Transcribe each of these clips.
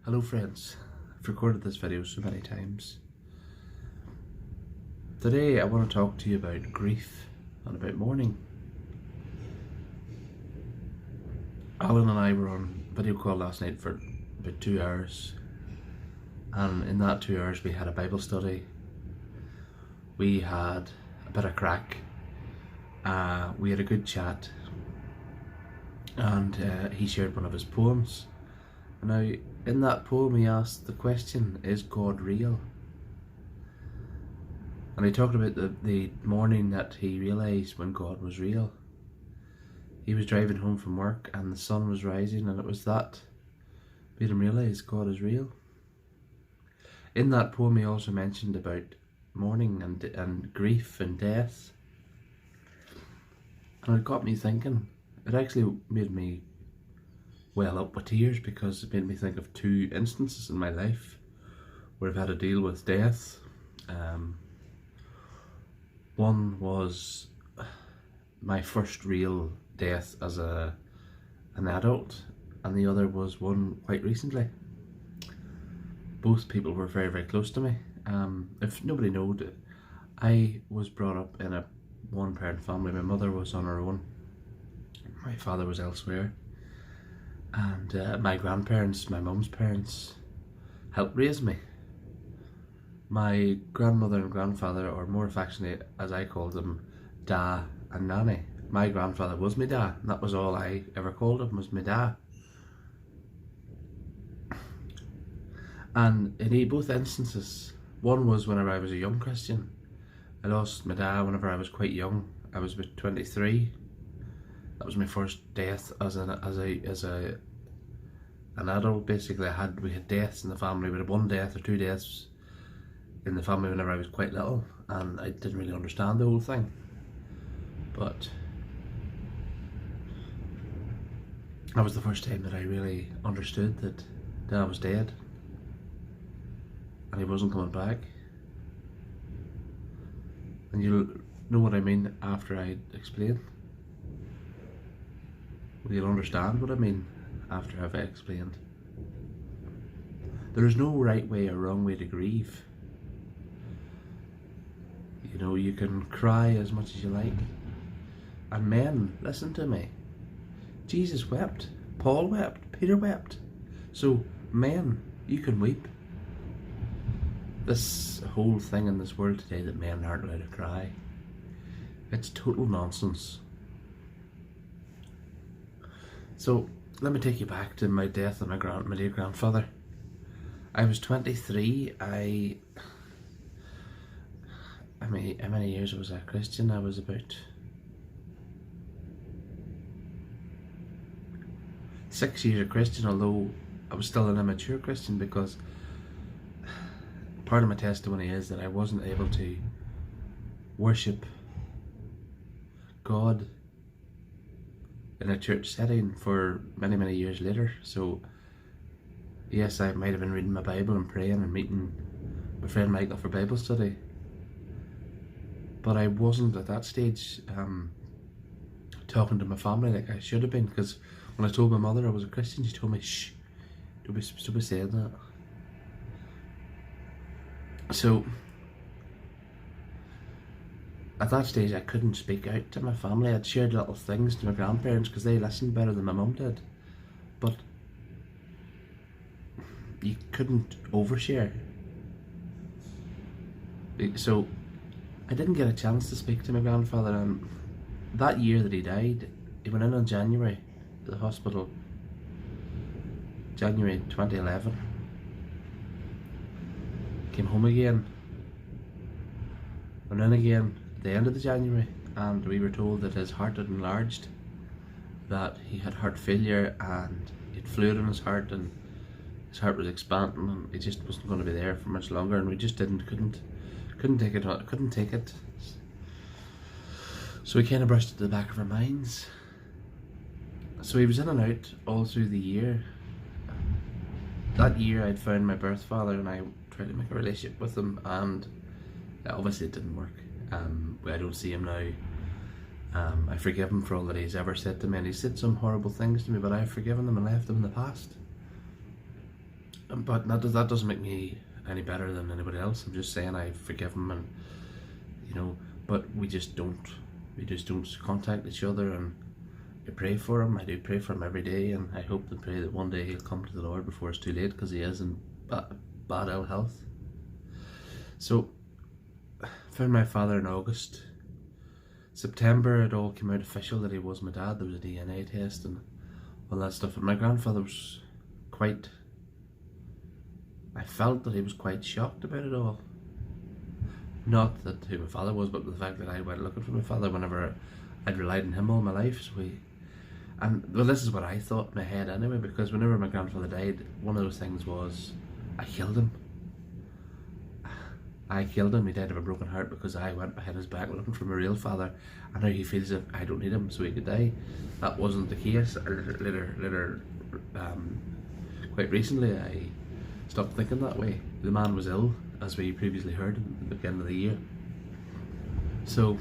Hello friends, I've recorded this video so many times. Today I want to talk to you about grief and about mourning. Alan and I were on a video call last night for about 2 hours, and in that 2 hours we had a Bible study, we had a bit of crack, we had a good chat, and he shared one of his poems. Now, in that poem he asked the question, is God real? And he talked about the morning that he realised when God was real. He was driving home from work and the sun was rising, and it was that made him realise God is real. In that poem he also mentioned about mourning and grief and death. And it got me thinking. It actually made me well up with tears, because it made me think of two instances in my life where I've had to deal with death. One was my first real death as an adult, and the other was one quite recently. Both people were very, very close to me. If nobody knows, I was brought up in a one-parent family. My mother was on her own, my father was elsewhere, and my grandparents, my mum's parents, helped raise me. My grandmother and grandfather, or more affectionately as I called them, Da and Nanny. My grandfather was my da, and that was all I ever called him, was my da. And in both instances, one was whenever I was a young Christian. I lost my da whenever I was quite young. I was about 23. That was my first death as an adult. Basically, we had deaths in the family. We had one death or two deaths in the family whenever I was quite little, and I didn't really understand the whole thing. But that was the first time that I really understood that Dad was dead and he wasn't coming back. And you'll know what I mean after I explain. You'll understand what I mean after I've explained. There is no right way or wrong way to grieve. You know, you can cry as much as you like. And men, listen to me. Jesus wept, Paul wept, Peter wept. So men, you can weep. This whole thing in this world today that men aren't allowed to cry, it's total nonsense. So let me take you back to my death of my dear grandfather. I was 23. How many years was I a Christian? I was about 6 years a Christian, although I was still an immature Christian, because part of my testimony is that I wasn't able to worship God in a church setting for many, many years later. So yes, I might have been reading my Bible and praying and meeting my friend Michael for Bible study, but I wasn't at that stage talking to my family like I should have been, because when I told my mother I was a Christian, she told me, shh, don't be saying that. So at that stage I couldn't speak out to my family. I'd shared little things to my grandparents because they listened better than my mum did, but you couldn't overshare. So I didn't get a chance to speak to my grandfather, and that year that he died, he went in January to the hospital, January 2011. Came home again, went in again at the end of the January, and we were told that his heart had enlarged, that he had heart failure and he had fluid in his heart, and his heart was expanding, and he just wasn't going to be there for much longer, and we just couldn't take it. So we kind of brushed it to the back of our minds. So he was in and out all through the year. That year I'd found my birth father and I tried to make a relationship with him, and obviously it didn't work. I don't see him now. I forgive him for all that he's ever said to me, and he said some horrible things to me, but I've forgiven him and left him in the past. but that doesn't make me any better than anybody else. I'm just saying I forgive him, and but we just don't contact each other. And I pray for him. I do pray for him every day, and I hope and pray that one day he'll come to the Lord before it's too late, because he is in bad ill health. So I found my father in August. September it all came out official that he was my dad. There was a DNA test and all that stuff, and my grandfather was quite, I felt that he was quite shocked about it all. Not that who my father was, but the fact that I went looking for my father whenever I'd relied on him all my life. So well, this is what I thought in my head anyway, because whenever my grandfather died, one of those things was, I killed him. He died of a broken heart because I went behind his back looking for my real father, and now he feels that I don't need him so he could die. That wasn't the case. Quite recently I stopped thinking that way. The man was ill, as we previously heard at the beginning of the year. So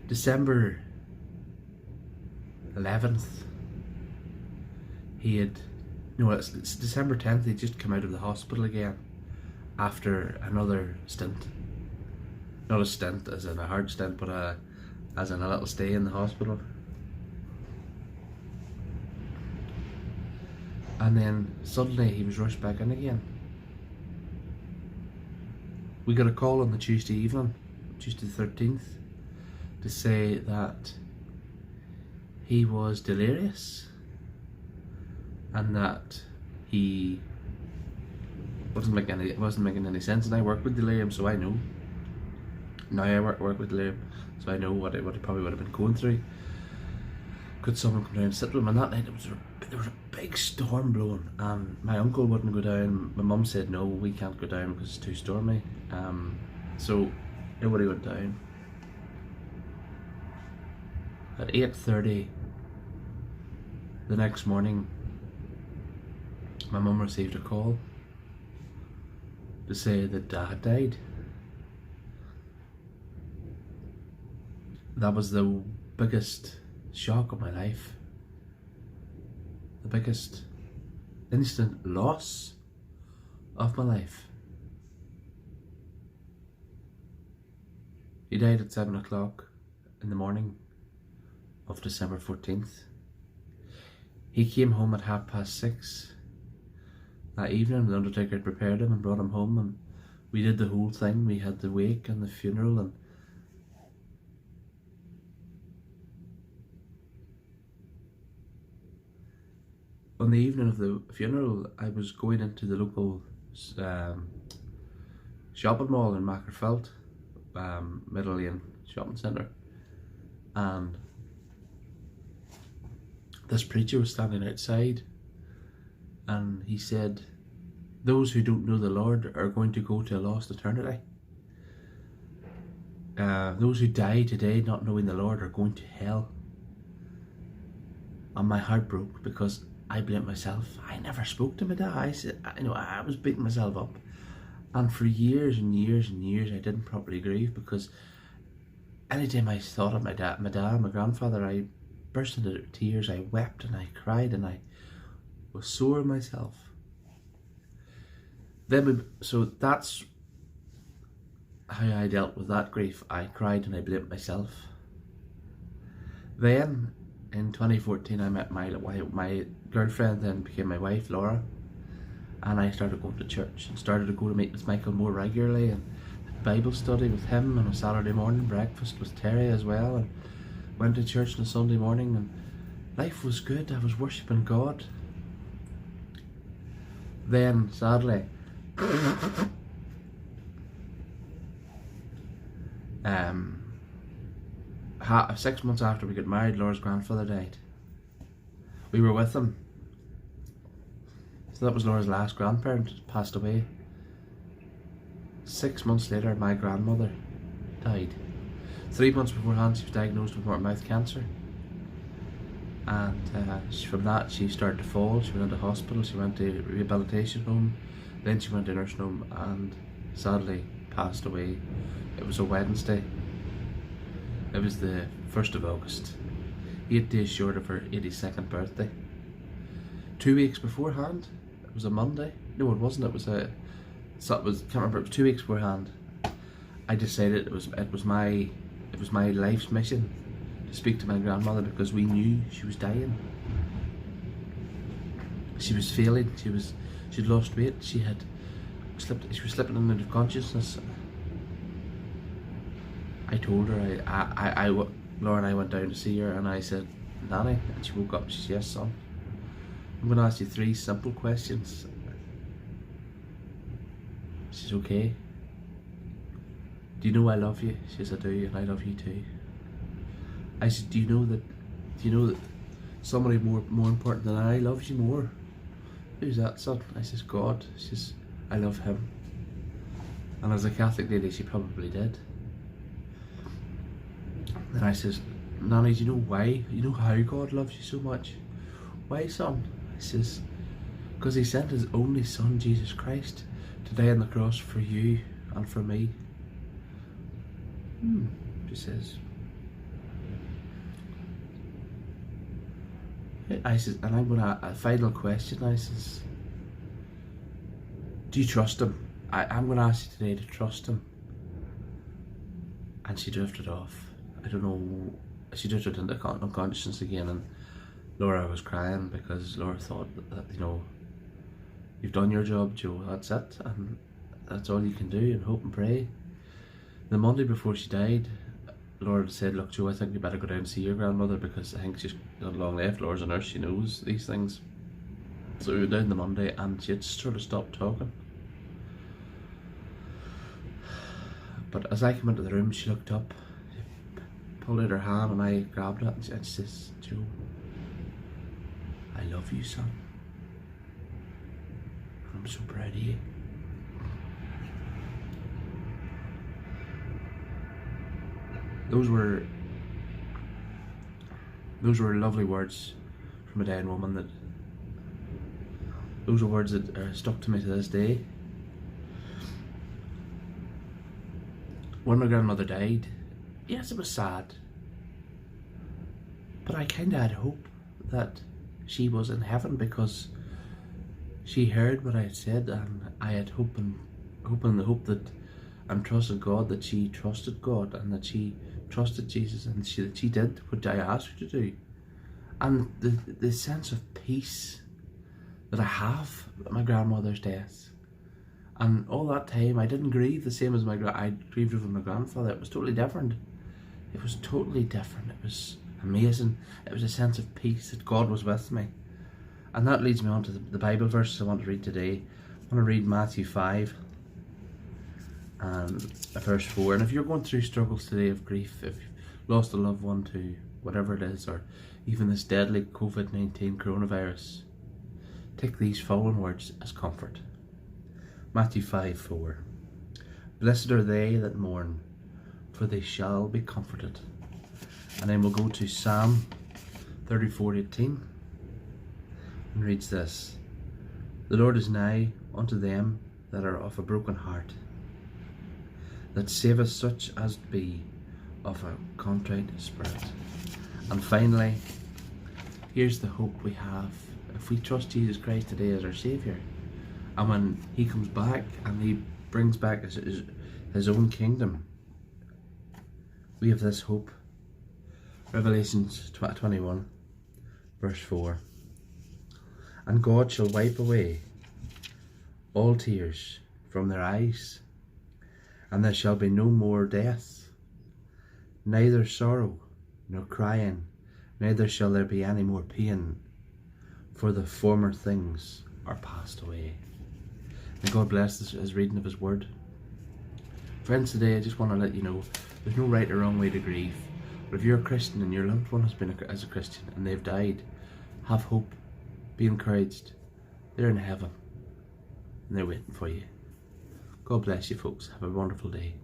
December 11th, it's December 10th, he'd just come out of the hospital again after another stint. Not a stint as in a hard stint, but as in a little stay in the hospital. And then suddenly he was rushed back in again. We got a call on the Tuesday evening, Tuesday the 13th, to say that he was delirious and that he wasn't making any sense. And I work with delirium, so I know. Now I work with delirium, so I know what he probably would have been going through. Could someone come down and sit with him? And that night there was a big storm blowing, and my uncle wouldn't go down. My mum said no, we can't go down because it's too stormy. So nobody went down. At 8:30 the next morning, my mum received a call to say that Dad died. That was the biggest shock of my life. The biggest instant loss of my life. He died at 7 o'clock in the morning of December 14th. He came home at 6:30 that evening. The undertaker had prepared him and brought him home, and we did the whole thing. We had the wake and the funeral, and on the evening of the funeral, I was going into the local shopping mall in Magherafelt, Middle Lane Shopping Centre, and this preacher was standing outside, and he said, "Those who don't know the Lord are going to go to a lost eternity. Those who die today not knowing the Lord are going to hell." And my heart broke, because I blamed myself. I never spoke to my dad. I said, I was beating myself up. And for years and years and years, I didn't properly grieve, because anytime I thought of my grandfather, I burst into tears. I wept and I cried and I was sore in myself. So that's how I dealt with that grief. I cried and I blamed myself. Then in 2014, I met my girlfriend, then became my wife, Laura, and I started going to church and started to go to meet with Michael more regularly, and Bible study with him on a Saturday morning, breakfast with Terry as well, and went to church on a Sunday morning, and life was good. I was worshipping God. Then sadly, 6 months after we got married, Laura's grandfather died. We were with him. So that was Laura's last grandparent, passed away. 6 months later, my grandmother died. 3 months beforehand, she was diagnosed with mouth cancer. And from that, she started to fall. She went into hospital, she went to rehabilitation home, then she went to nursing home, and sadly passed away. It was a Wednesday. It was the 1st of August, 8 days short of her 82nd birthday. 2 weeks beforehand. It was a Monday. No, it wasn't. It was a. So it was. Can't remember. It was 2 weeks beforehand. I decided it was my life's mission to speak to my grandmother, because we knew she was dying. She was failing. She'd lost weight. She was slipping into consciousness. I told her, Laura and I went down to see her, and I said, Nanny, and she woke up. She said, yes, son. I'm going to ask you 3 simple questions. She said, okay. Do you know I love you? She said, I do, and I love you too. I said, do you know that somebody more important than I loves you more? Who's that, son? I says, God. She says, I love him. And as a Catholic lady, she probably did. Then I says, Nanny, do you know why? You know how God loves you so much? Why, son? I says, because he sent his only son, Jesus Christ, to die on the cross for you and for me. She says. I says, and I'm gonna, a final question, I says, do you trust him? I'm gonna ask you today to trust him. And she drifted off. I don't know, she drifted into unconsciousness again, and Laura was crying because Laura thought that, you know, you've done your job, Joe, that's it, and that's all you can do, and hope and pray. The Monday before she died, Laura said, look, Joe, I think you better go down and see your grandmother, because I think she's not long left. Laura's a nurse, she knows these things. So we went down the Monday, and she had sort of stopped talking. But as I came into the room, she looked up, pulled out her hand, and I grabbed it, and she says, Joe, I love you, son. I'm so proud of you. Those were lovely words from a dying woman. Those are words that are stuck to me to this day. When my grandmother died, yes, it was sad, but I kind of had hope that she was in heaven, because she heard what I had said, and I had hope that and trusted God, that she trusted God, and that she trusted Jesus, and that she did what I asked her to do. And the sense of peace that I have at my grandmother's death, and all that time I didn't grieve the same as I grieved over my grandfather. It was totally different. It was totally different. It was amazing. It was a sense of peace that God was with me. And that leads me on to the Bible verses I want to read today. I want to read Matthew 5 and verse 4. And if you're going through struggles today of grief, if you've lost a loved one to whatever it is, or even this deadly COVID-19 coronavirus, take these following words as comfort. Matthew 5:4. Blessed are they that mourn, for they shall be comforted. And then we'll go to Psalm 34:18 and reads this. The Lord is nigh unto them that are of a broken heart, that saveth such as be of a contrite spirit. And finally, here's the hope we have. If we trust Jesus Christ today as our Saviour, and when He comes back and He brings back His own kingdom, we have this hope. Revelations 21 verse 4. And God shall wipe away all tears from their eyes, and there shall be no more death, neither sorrow nor crying, neither shall there be any more pain, for the former things are passed away. May God bless His reading of His word. Friends, today I just want to let you know there's no right or wrong way to grieve. But if you're a Christian and your loved one has been as a Christian and they've died, have hope, be encouraged. They're in heaven and they're waiting for you. God bless you, folks. Have a wonderful day.